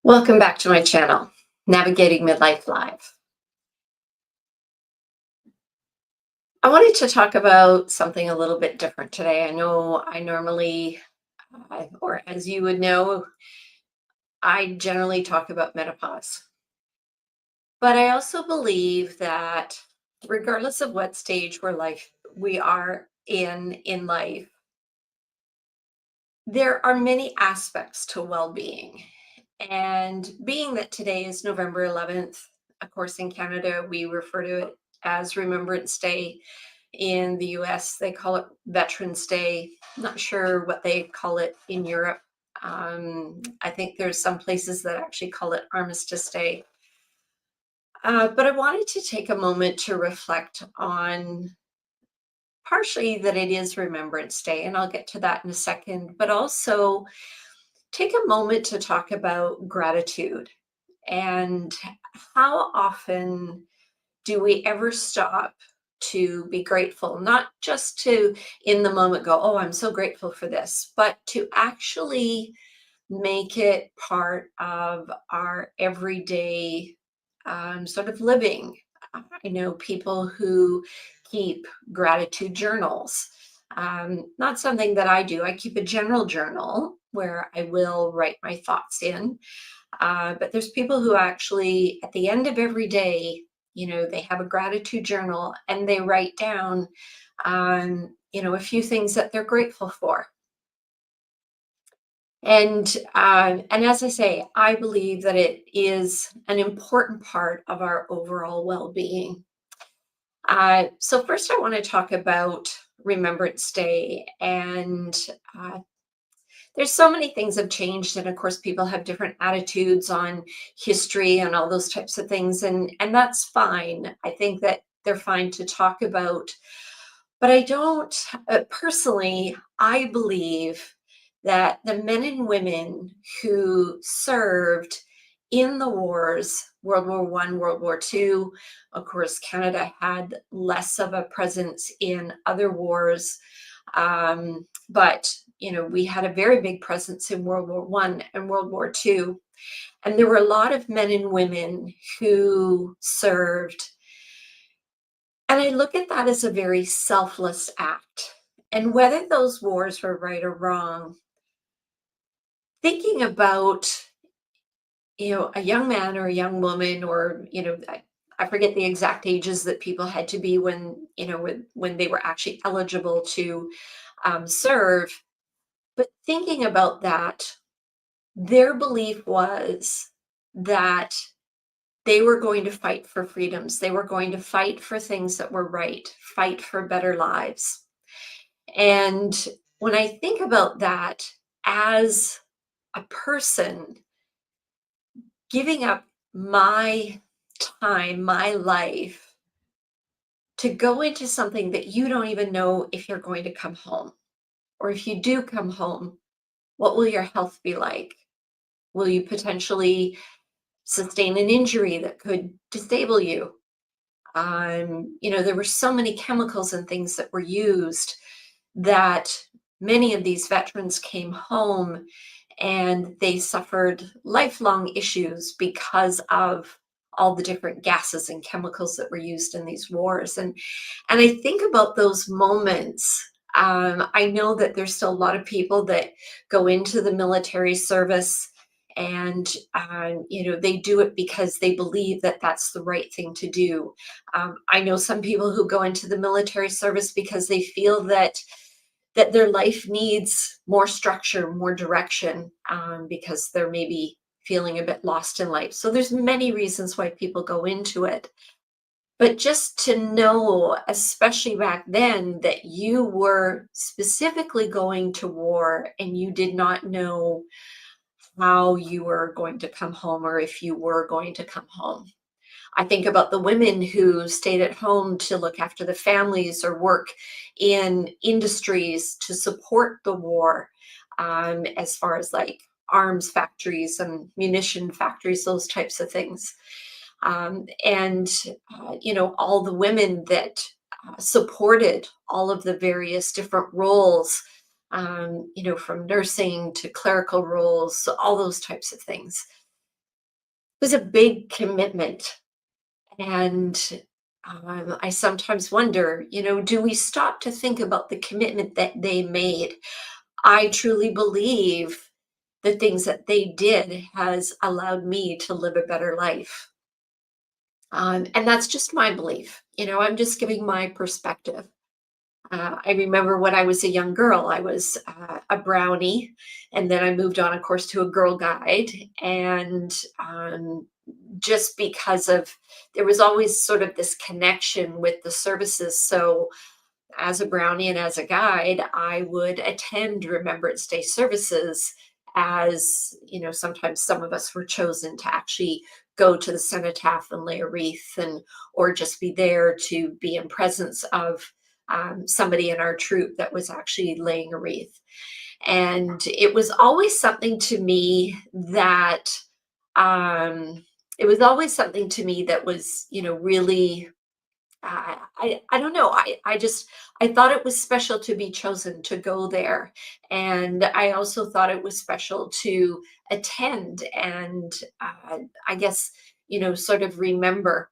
Welcome back to my channel, Navigating Midlife Live. I wanted to talk about something a little bit different today. I know I normally, or as you would know, I generally talk about menopause. But I also believe that regardless of what stage we are in life, there are many aspects to well-being. And being that today is November 11th, of course, in Canada, we refer to it as Remembrance Day. In the US, they call it Veterans Day. Not sure what they call it in Europe. I think there's some places that actually call it Armistice Day. But I wanted to take a moment to reflect on partially that it is Remembrance Day, and I'll get to that in a second, but also take a moment to talk about gratitude and how often do we ever stop to be grateful, not just to in the moment go, oh, I'm so grateful for this, but to actually make it part of our everyday sort of living. I know people who keep gratitude journals. Not something that I do. I keep a general journal where I will write my thoughts in. But there's people who actually, at the end of every day, they have a gratitude journal and they write down, a few things that they're grateful for. And as I say, I believe that it is an important part of our overall well-being. So first, I want to talk about Remembrance Day, and uh, there's so many things have changed, and of course, people have different attitudes on history and all those types of things, and that's fine. I think that they're fine to talk about, but I don't personally. I believe that the men and women who served in the wars, World War I, World War II, of course, Canada had less of a presence in other wars, but we had a very big presence in World War I and World War II, and there were a lot of men and women who served. And I look at that as a very selfless act. And whether those wars were right or wrong, thinking about, a young man or a young woman, or, I forget the exact ages that people had to be when they were actually eligible to serve. But thinking about that, their belief was that they were going to fight for freedoms. They were going to fight for things that were right, fight for better lives. And when I think about that as a person, giving up my time, my life to go into something that you don't even know if you're going to come home, or if you do come home, what will your health be like? Will you potentially sustain an injury that could disable you? There were so many chemicals and things that were used that many of these veterans came home and they suffered lifelong issues because of all the different gases and chemicals that were used in these wars. And I think about those moments. I know that there's still a lot of people that go into the military service, and they do it because they believe that that's the right thing to do. I know some people who go into the military service because they feel that their life needs more structure, more direction, because they're maybe feeling a bit lost in life. So there's many reasons why people go into it. But just to know, especially back then, that you were specifically going to war and you did not know how you were going to come home, or if you were going to come home. I think about the women who stayed at home to look after the families or work in industries to support the war, as far as like arms factories and munition factories, those types of things. And all the women that supported all of the various different roles, from nursing to clerical roles, so all those types of things. was a big commitment. And I sometimes wonder, do we stop to think about the commitment that they made? I truly believe the things that they did has allowed me to live a better life. And that's just my belief. I'm just giving my perspective. I remember when I was a young girl, I was a brownie, and then I moved on, of course, to a girl guide. And just because of there was always sort of this connection with the services. So as a brownie and as a guide, I would attend Remembrance Day services. As sometimes some of us were chosen to actually go to the cenotaph and lay a wreath, and or just be there to be in presence of somebody in our troop that was actually laying a wreath. And it was always something to me that um, was really I don't know. I just I thought it was special to be chosen to go there. And I also thought it was special to attend and I guess, sort of remember.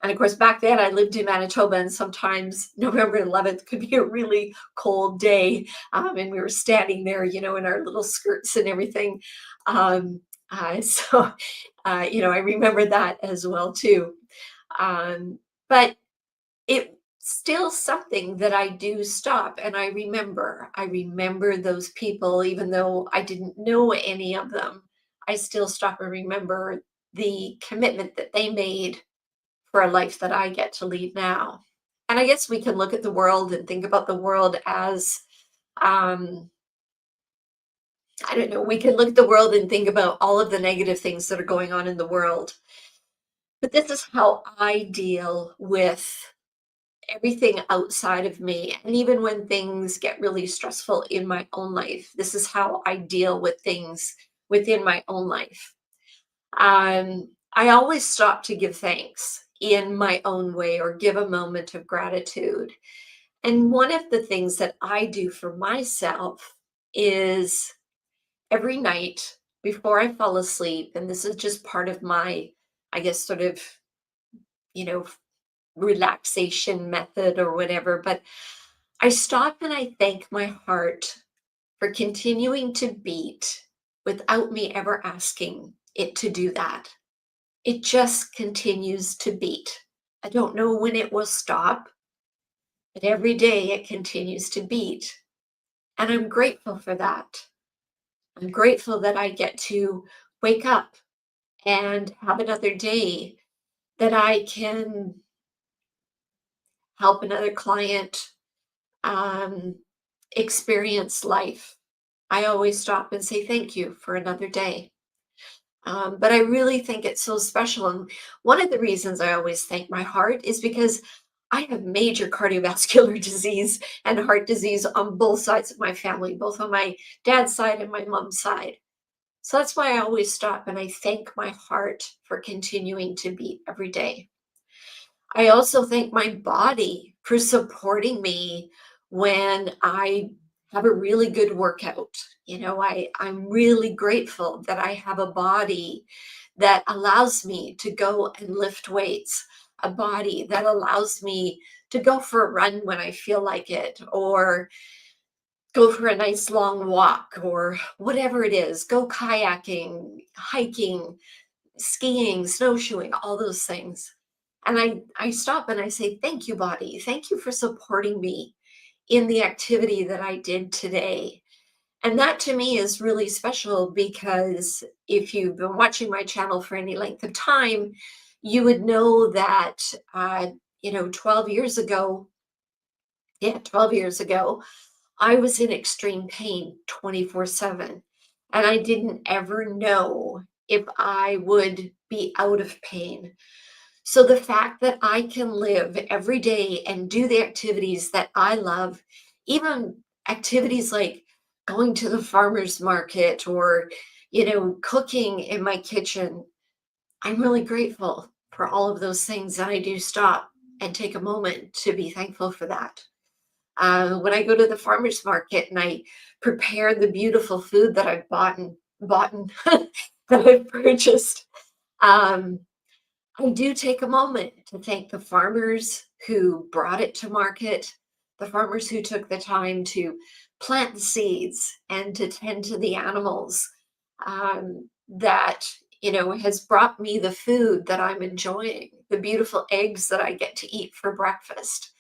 And of course, back then I lived in Manitoba, and sometimes November 11th could be a really cold day. And we were standing there, in our little skirts and everything. Um, so, I remember that as well, too. But it's still something that I do stop and I remember. I remember those people even though I didn't know any of them. I still stop and remember the commitment that they made for a life that I get to lead now. And I guess we can look at the world and think about the world as, um, I don't know, we can look at the world and think about all of the negative things that are going on in the world. But this is how I deal with everything outside of me. And even when things get really stressful in my own life, this is how I deal with things within my own life. I always stop to give thanks in my own way or give a moment of gratitude. And one of the things that I do for myself is every night before I fall asleep, and this is just part of my, I guess, sort of, you know, relaxation method or whatever, but I stop and I thank my heart for continuing to beat without me ever asking it to do that. It just continues to beat. I don't know when it will stop, but every day it continues to beat. And I'm grateful for that. I'm grateful that I get to wake up and have another day that I can help another client um, experience life. I always stop and say thank you for another day. But I really think it's so special. And one of the reasons I always thank my heart is because I have major cardiovascular disease and heart disease on both sides of my family, both on my dad's side and my mom's side. So that's why I always stop and I thank my heart for continuing to beat every day. I also thank my body for supporting me when I have a really good workout. I'm really grateful that I have a body that allows me to go and lift weights, a body that allows me to go for a run when I feel like it, or go for a nice long walk, or whatever it is, go kayaking, hiking, skiing, snowshoeing, all those things. And I stop and I say, thank you, body. Thank you for supporting me in the activity that I did today. And that to me is really special because if you've been watching my channel for any length of time, you would know that, 12 years ago, yeah, 12 years ago, I was in extreme pain 24/7. And I didn't ever know if I would be out of pain. So the fact that I can live every day and do the activities that I love, even activities like going to the farmer's market or, cooking in my kitchen, I'm really grateful for all of those things. And I do stop and take a moment to be thankful for that. When I go to the farmer's market and I prepare the beautiful food that I've bought and that I've purchased, Um, I do take a moment to thank the farmers who brought it to market, the farmers who took the time to plant the seeds and to tend to the animals, that, has brought me the food that I'm enjoying, the beautiful eggs that I get to eat for breakfast.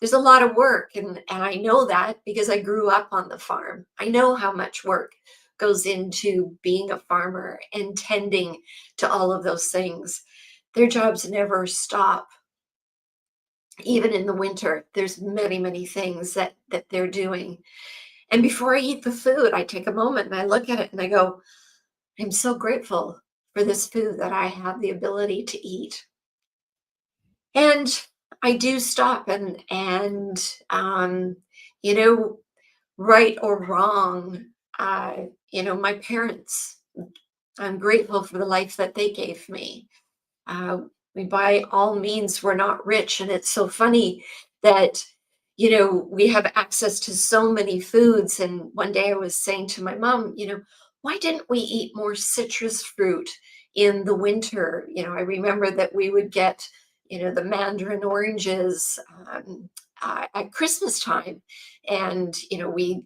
There's a lot of work, and I know that because I grew up on the farm. I know how much work goes into being a farmer and tending to all of those things. Their jobs never stop, even in the winter. There's many, many things that they're doing. And before I eat the food, I take a moment and I look at it and I go, I'm so grateful for this food that I have the ability to eat. And I do stop and you know, right or wrong, my parents, I'm grateful for the life that they gave me. Uh, we by all means were not rich, and it's so funny that we have access to so many foods. And one day I was saying to my mom, why didn't we eat more citrus fruit in the winter? I remember that we would get the mandarin oranges at Christmas time, and we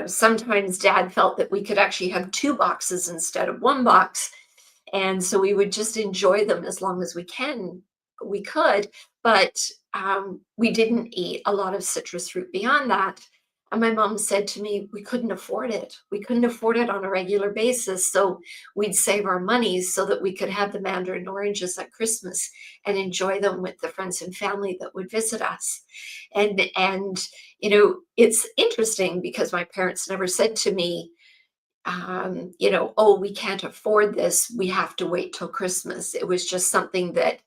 sometimes dad felt that we could actually have two boxes instead of one box, and so we would just enjoy them as long as we could, but we didn't eat a lot of citrus fruit beyond that. And my mom said to me, we couldn't afford it. We couldn't afford it on a regular basis. So we'd save our money so that we could have the mandarin oranges at Christmas and enjoy them with the friends and family that would visit us. And it's interesting because my parents never said to me, oh, we can't afford this. We have to wait till Christmas. It was just something that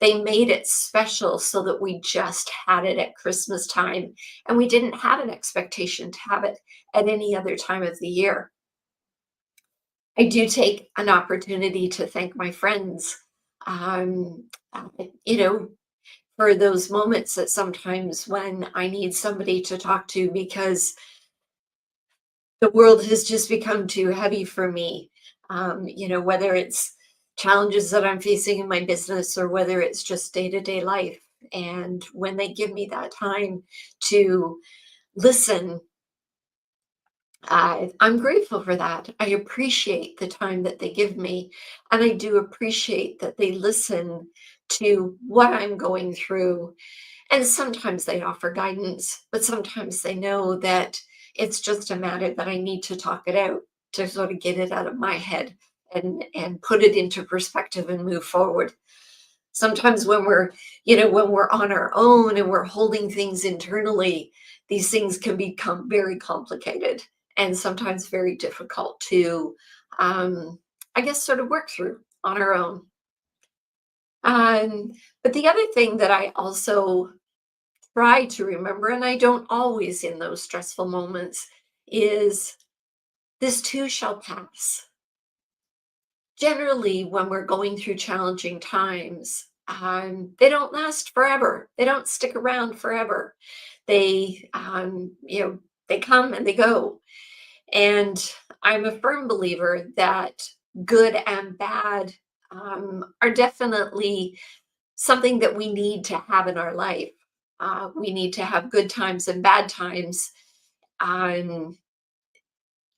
they made it special so that we just had it at Christmas time. And we didn't have an expectation to have it at any other time of the year. I do take an opportunity to thank my friends, um, uh, you know, for those moments that sometimes when I need somebody to talk to because the world has just become too heavy for me. Whether it's challenges that I'm facing in my business or whether it's just day to day life. And when they give me that time to listen, I'm grateful for that. I appreciate the time that they give me. And I do appreciate that they listen to what I'm going through. And sometimes they offer guidance, but sometimes they know that it's just a matter that I need to talk it out to sort of get it out of my head and put it into perspective and move forward. Sometimes when we're on our own and we're holding things internally, these things can become very complicated and sometimes very difficult to, I guess, sort of work through on our own. Um, but the other thing that I also try to remember, and I don't always in those stressful moments, is this too shall pass. Generally, when we're going through challenging times, they don't last forever. They don't stick around forever. They come and they go. And I'm a firm believer that good and bad are definitely something that we need to have in our life. We need to have good times and bad times. Um,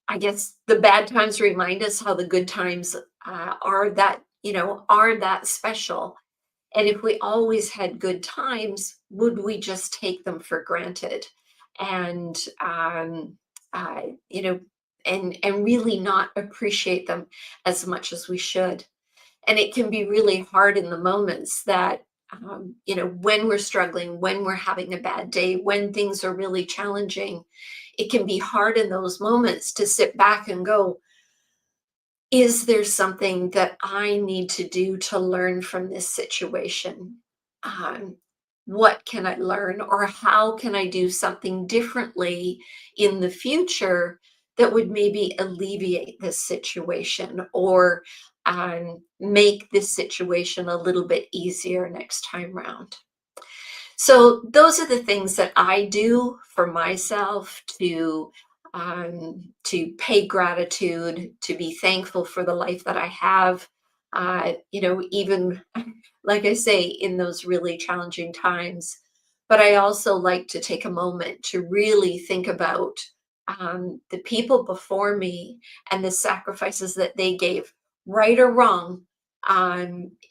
I guess the bad times remind us how the good times are that special. And if we always had good times, would we just take them for granted? And uh, you know, and really not appreciate them as much as we should. And it can be really hard in the moments that when we're struggling, when we're having a bad day, when things are really challenging, it can be hard in those moments to sit back and go, is there something that I need to do to learn from this situation? um, what can I learn, or how can I do something differently in the future that would maybe alleviate this situation or make this situation a little bit easier next time round? So those are the things that I do for myself to pay gratitude, to be thankful for the life that I have, even like I say, in those really challenging times. But I also like to take a moment to really think about the people before me and the sacrifices that they gave, right or wrong,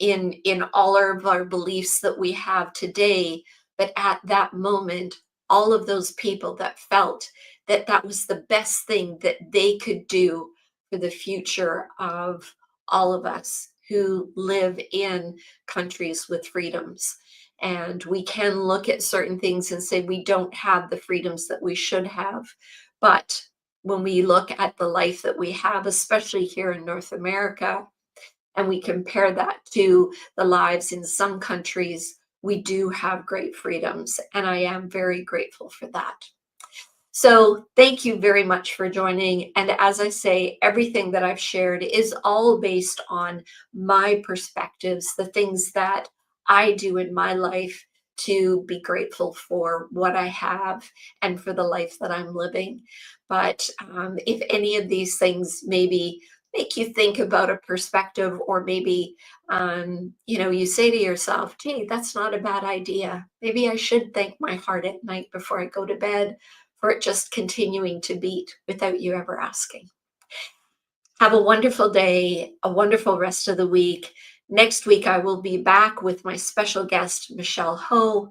in all of our beliefs that we have today. But at that moment, all of those people that felt that that was the best thing that they could do for the future of all of us who live in countries with freedoms. And we can look at certain things and say we don't have the freedoms that we should have. But when we look at the life that we have, especially here in North America, and we compare that to the lives in some countries, we do have great freedoms. And I am very grateful for that. So, thank you very much for joining. And as I say, everything that I've shared is all based on my perspectives, the things that I do in my life to be grateful for what I have and for the life that I'm living. But if any of these things maybe make you think about a perspective, or maybe you say to yourself, gee, that's not a bad idea. Maybe I should thank my heart at night before I go to bed for it just continuing to beat without you ever asking. Have a wonderful day, a wonderful rest of the week. Next week, I will be back with my special guest, Michelle Ho.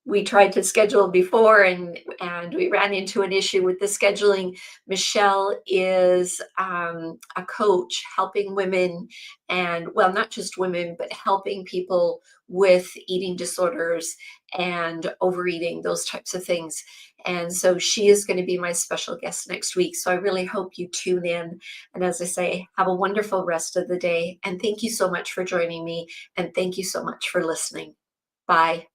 We tried to schedule before, and we ran into an issue with the scheduling. Michelle is a coach helping women, and well, not just women, but helping people with eating disorders and overeating, those types of things. And so she is going to be my special guest next week. So I really hope you tune in. And as I say, have a wonderful rest of the day. And thank you so much for joining me. And thank you so much for listening. Bye.